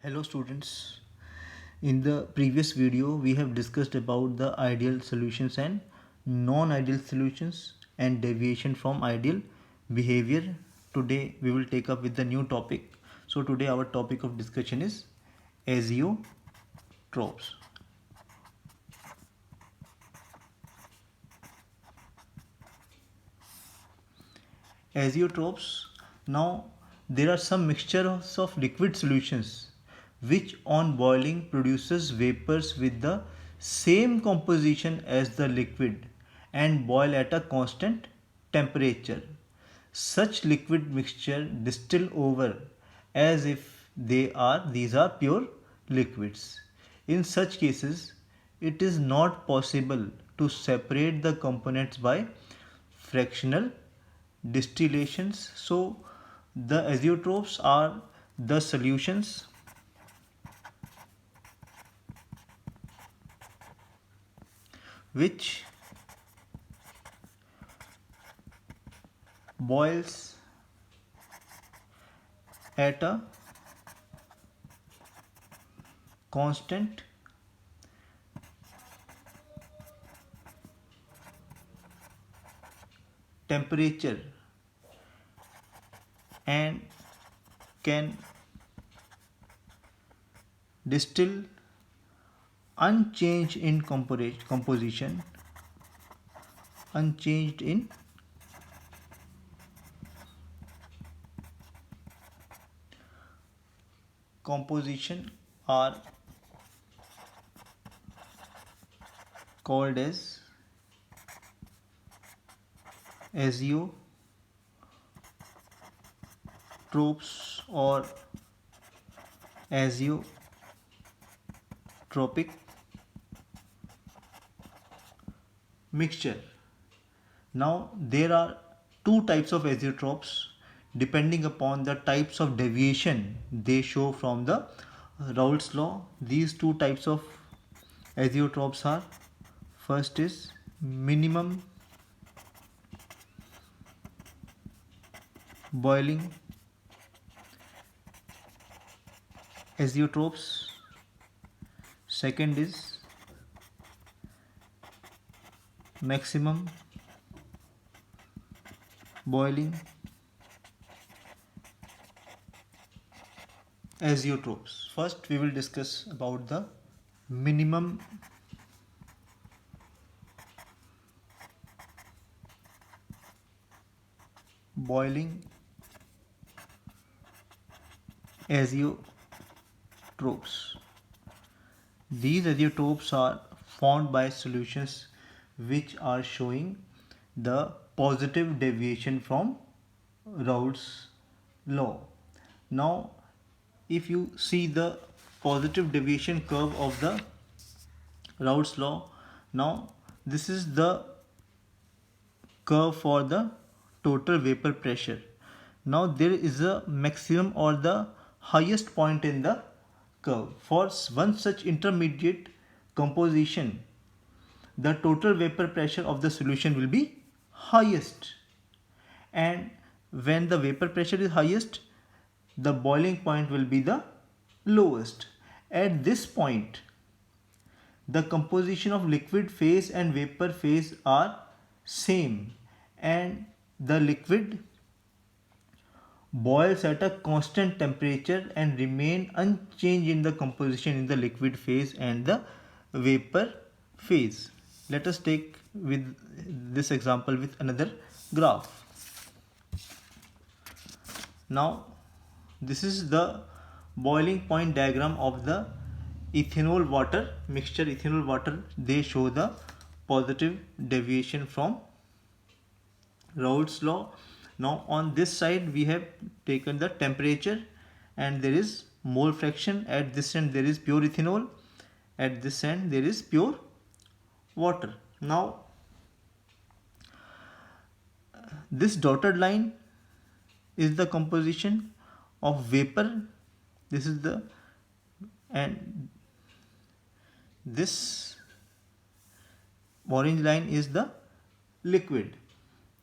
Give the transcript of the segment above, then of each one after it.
Hello students. In the previous video we have discussed about the ideal solutions and non-ideal solutions and deviation from ideal behavior. Today we will take up with the new topic. So today our topic of discussion is azeotropes. Azeotropes. Now there are some mixtures of liquid solutions which on boiling produces vapors with the same composition as the liquid and boil at a constant temperature. Such liquid mixture distill over as if these are pure liquids. In such cases, it is not possible to separate the components by fractional distillations. So the azeotropes are the solutions which boils at a constant temperature and can distill unchanged in composition, unchanged in composition are called as azeotropes or azeotropic mixture. Now there are two types of azeotropes depending upon the types of deviation they show from the Raoult's law. These two types of azeotropes are: first is minimum boiling azeotropes, second is maximum boiling azeotropes. First we will discuss about the minimum boiling azeotropes. These azeotropes are formed by solutions which are showing the positive deviation from Raoult's law. Now if you see the positive deviation curve of the Raoult's law, now this is the curve for the total vapor pressure. Now there is a maximum or the highest point in the curve. For one such intermediate composition, the total vapor pressure of the solution will be highest. And when the vapor pressure is highest, the boiling point will be the lowest. At this point, the composition of liquid phase and vapor phase are same, and the liquid boils at a constant temperature and remain unchanged in the composition in the liquid phase and the vapor phase. Let us take with this example with another graph. Now this is the boiling point diagram of the ethanol water mixture. Ethanol water, they show the positive deviation from Raoult's law. Now on this side we have taken the temperature and there is mole fraction. At this end there is pure ethanol, at this end there is pure water. Now this dotted line is the composition of vapor, this is the, and this orange line is the liquid.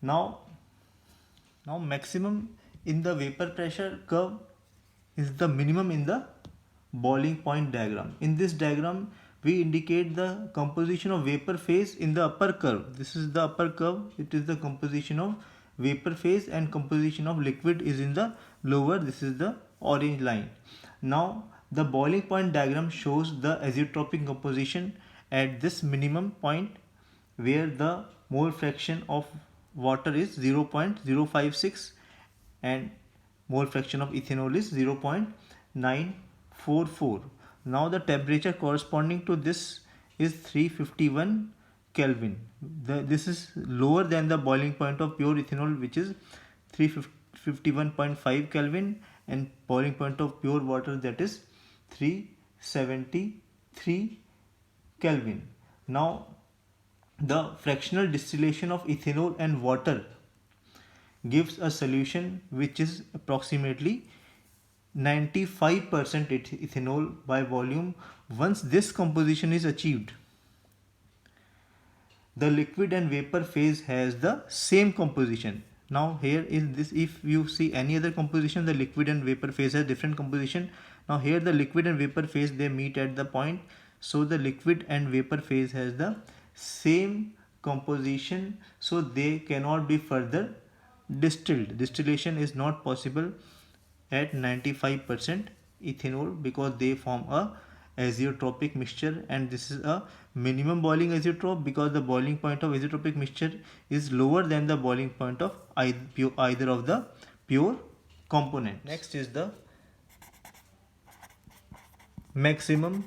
Now maximum in the vapor pressure curve is the minimum in the boiling point diagram. In this diagram, we indicate the composition of vapor phase in the upper curve. This is the upper curve. It is the composition of vapor phase, and composition of liquid is in the lower. This is the orange line. Now the boiling point diagram shows the azeotropic composition at this minimum point, where the mole fraction of water is 0.056 and mole fraction of ethanol is 0.944. Now the temperature corresponding to this is 351 Kelvin. This is lower than the boiling point of pure ethanol, which is 351.5 Kelvin, and boiling point of pure water, that is 373 Kelvin. Now the fractional distillation of ethanol and water gives a solution which is approximately 95% ethanol by volume. Once this composition is achieved, the liquid and vapor phase has the same composition. Now here is this, if you see any other composition, the liquid and vapor phase has different composition. Now here the liquid and vapor phase, they meet at the point, so the liquid and vapor phase has the same composition, so they cannot be further distilled. Distillation is not possible at 95% ethanol because they form a azeotropic mixture, and this is a minimum boiling azeotrope because the boiling point of azeotropic mixture is lower than the boiling point of either of the pure components. Next is the maximum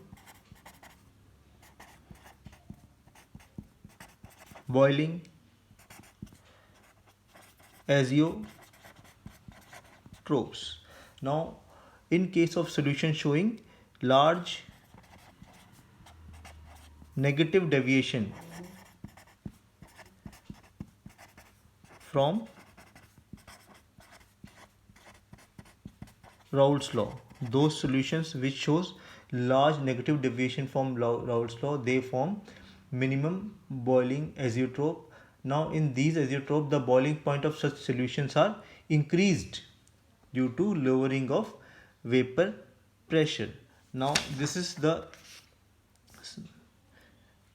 boiling azeotropes. Now in case of solution showing large negative deviation from Raoult's law, those solutions which shows large negative deviation from Raoult's law, they form minimum boiling azeotrope. Now in these azeotrope, the boiling point of such solutions are increased due to lowering of vapor pressure. Now this is the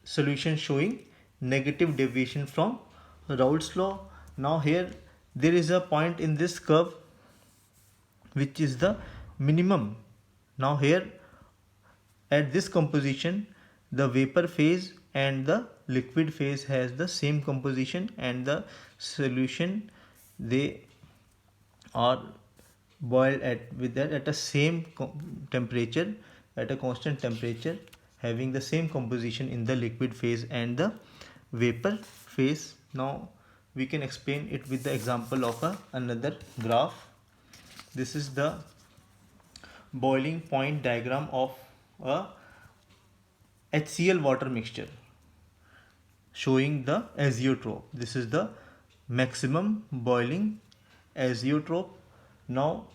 solution showing negative deviation from Raoult's law. Now here there is a point in this curve which is the minimum. Now here at this composition, the vapor phase and the liquid phase has the same composition, and the solution, they are boiled at a same temperature, at a constant temperature, having the same composition in the liquid phase and the vapor phase. Now we can explain it with the example of another graph. This is the boiling point diagram of a HCl water mixture showing the azeotrope. This is the maximum boiling azeotrope. Now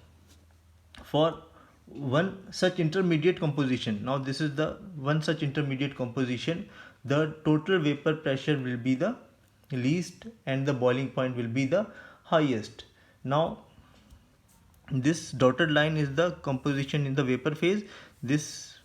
for one such intermediate composition, now this is the one such intermediate composition, the total vapor pressure will be the least and the boiling point will be the highest. Now this dotted line is the composition in the vapor phase, this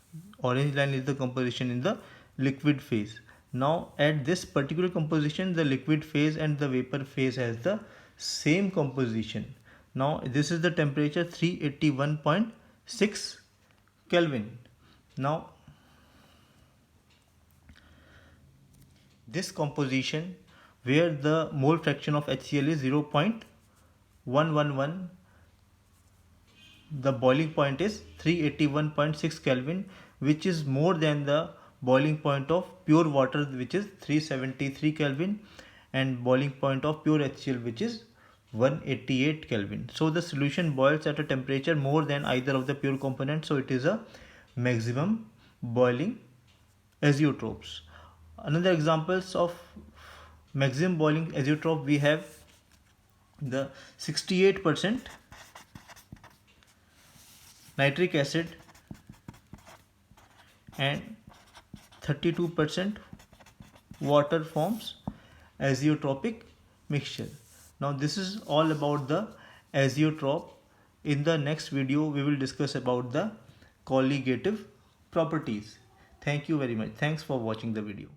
orange line is the composition in the liquid phase. Now at this particular composition, the liquid phase and the vapor phase has the same composition. Now this is the temperature 381.6 Kelvin. Now this composition, where the mole fraction of HCl is 0.111, the boiling point is 381.6 Kelvin, which is more than the boiling point of pure water, which is 373 Kelvin, and boiling point of pure HCl, which is 188 Kelvin. So the solution boils at a temperature more than either of the pure components, so it is a maximum boiling azeotropes. Another examples of maximum boiling azeotrope, we have the 68% nitric acid and 32% water forms azeotropic mixture. Now this is all about the azeotrope. In the next video we will discuss about the colligative properties. Thank you very much. Thanks for watching the video.